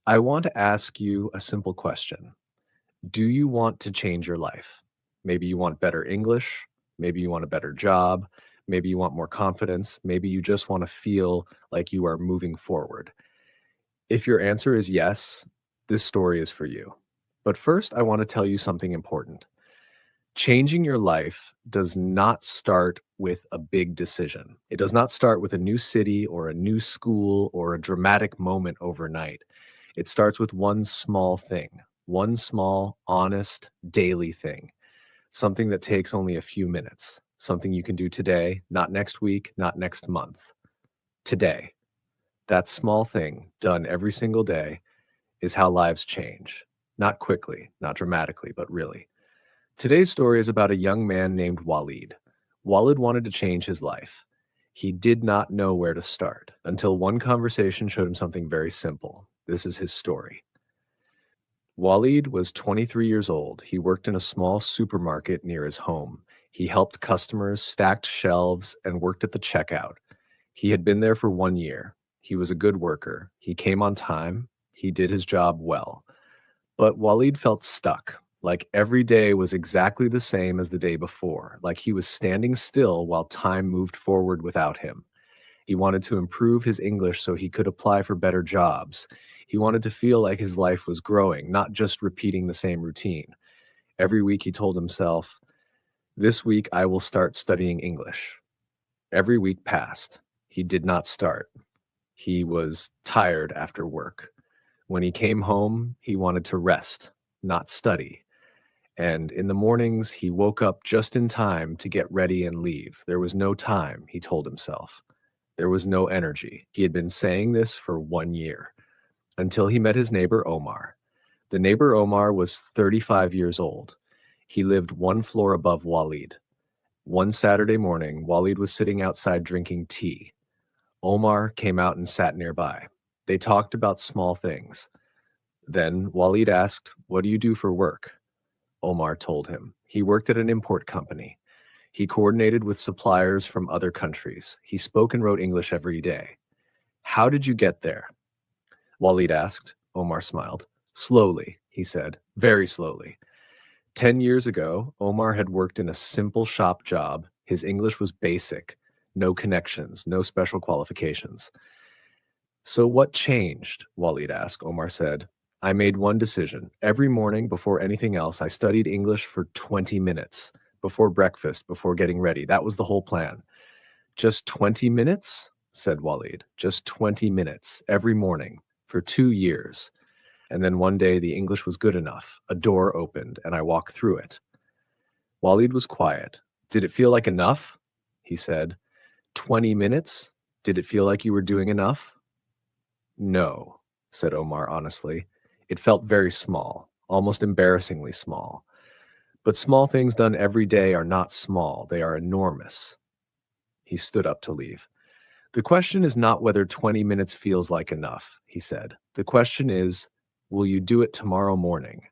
I want to ask you a simple question. Do you want to change your life? Maybe you want better English. Maybe you want a better job. Maybe you want more confidence. Maybe you just want to feel like you are moving forward. If your answer is yes, this story is for you. But first, I want to tell you something important. Changing your life does not start with a big decision. It does not start with a new city or a new school or a dramatic moment overnight. It starts with one small thing, one small, honest, daily thing, something that takes only a few minutes, something you can do today, not next week, not next month. Today. That small thing done every single day is how lives change. Not quickly, not dramatically, but really. Today's story is about a young man named Walid. Walid wanted to change his life. He did not know where to start until one conversation showed him something very simple. This is his story. Walid was 23 years old. He worked in a small supermarket near his home. He helped customers, stacked shelves, and worked at the checkout. He had been there for 1 year. He was a good worker. He came on time. He did his job well. But Walid felt stuck, like every day was exactly the same as the day before, like he was standing still while time moved forward without him. He wanted to improve his English so he could apply for better jobs. He wanted to feel like his life was growing, not just repeating the same routine. Every week he told himself, "This week I will start studying English." Every week passed. He did not start. He was tired after work. When he came home, he wanted to rest, not study. And in the mornings, he woke up just in time to get ready and leave. There was no time, he told himself. There was no energy. He had been saying this for 1 year until he met his neighbor Omar. The neighbor Omar was 35 years old. He lived one floor above Walid. One Saturday morning, Walid was sitting outside drinking tea. Omar came out and sat nearby. They talked about small things. Then Walid asked, "What do you do for work?" Omar told him. He worked at an import company. He coordinated with suppliers from other countries. He spoke and wrote English every day. "How did you get there?" Walid asked. Omar smiled. "Slowly," he said, "very slowly." 10 years ago, Omar had worked in a simple shop job. His English was basic, no connections, no special qualifications. "So what changed?" Walid asked. Omar said, "I made one decision. Every morning, before anything else, I studied English for 20 minutes. Before breakfast, before getting ready. That was the whole plan." "Just 20 minutes?" said Walid. "Just 20 minutes every morning for 2 years. And then one day the English was good enough. A door opened and I walked through it." Walid was quiet. "Did it feel like enough?" he said. 20 minutes? Did it feel like you were doing enough?" "No," said Omar honestly. "It felt very small, almost embarrassingly small. But small things done every day are not small, they are enormous." He stood up to leave. "The question is not whether 20 minutes feels like enough," he said. "The question is, will you do it tomorrow morning?"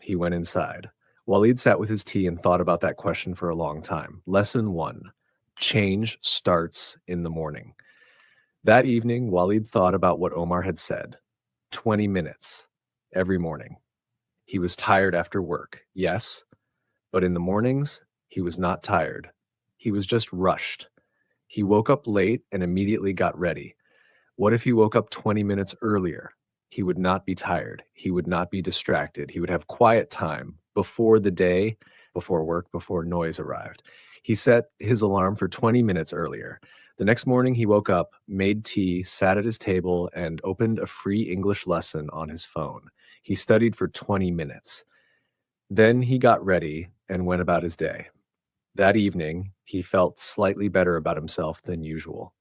He went inside. Walid sat with his tea and thought about that question for a long time. Lesson 1. Change starts in the morning. That evening, Walid thought about what Omar had said. 20 minutes every morning. He was tired after work, yes, but in the mornings, he was not tired. He was just rushed. He woke up late and immediately got ready. What if he woke up 20 minutes earlier? He would not be tired. He would not be distracted. He would have quiet time before the day, before work, before noise arrived. He set his alarm for 20 minutes earlier. The next morning, he woke up, made tea, sat at his table, and opened a free English lesson on his phone. He studied for 20 minutes. Then he got ready and went about his day. That evening, he felt slightly better about himself than usual.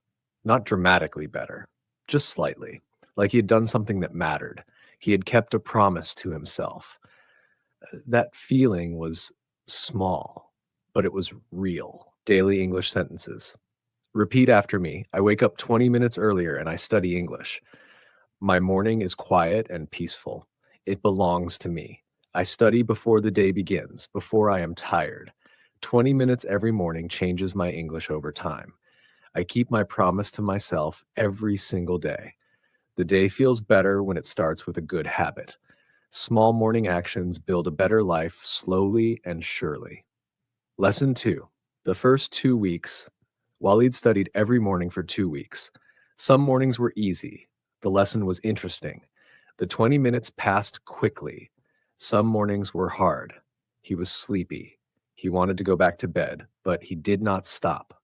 Not dramatically better, just slightly, like he had done something that mattered. He had kept a promise to himself. That feeling was small, but it was real. Daily English sentences. Repeat after me. I wake up 20 minutes earlier and I study English. My morning is quiet and peaceful. It belongs to me. I study before the day begins, before I am tired. 20 minutes every morning changes my English over time. I keep my promise to myself every single day. The day feels better when it starts with a good habit. Small morning actions build a better life slowly and surely. Lesson 2. The first 2 weeks, Walid studied every morning for 2 weeks. Some mornings were easy. The lesson was interesting. The 20 minutes passed quickly. Some mornings were hard. He was sleepy. He wanted to go back to bed, but he did not stop.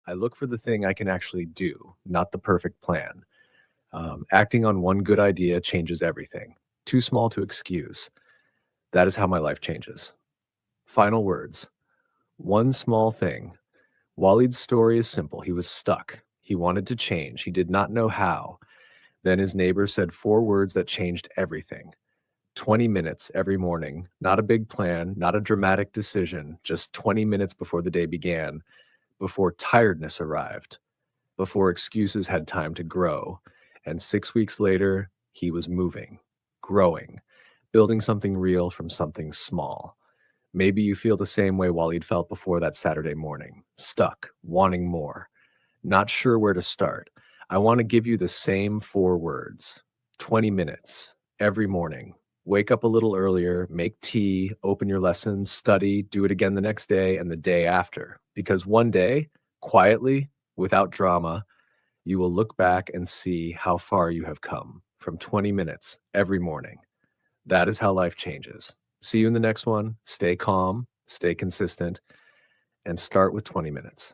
I look for the thing I can actually do, not the perfect plan. Acting on one good idea changes everything. Too small to excuse. That is how my life changes. Final words. One small thing. Walid's story is simple. He was stuck. He wanted to change. He did not know how. Then his neighbor said 4 words that changed everything. 20 minutes every morning, not a big plan, not a dramatic decision, just 20 minutes before the day began, before tiredness arrived, before excuses had time to grow. And 6 weeks later, he was moving, growing, building something real from something small. Maybe you feel the same way Walid felt before that Saturday morning, stuck, wanting more, not sure where to start. I want to give you the same 4 words: 20 minutes every morning. Wake up a little earlier, make tea, open your lessons, study, do it again the next day and the day after. Because one day, quietly, without drama, you will look back and see how far you have come from 20 minutes every morning. That is how life changes. See you in the next one. Stay calm, stay consistent, and start with 20 minutes.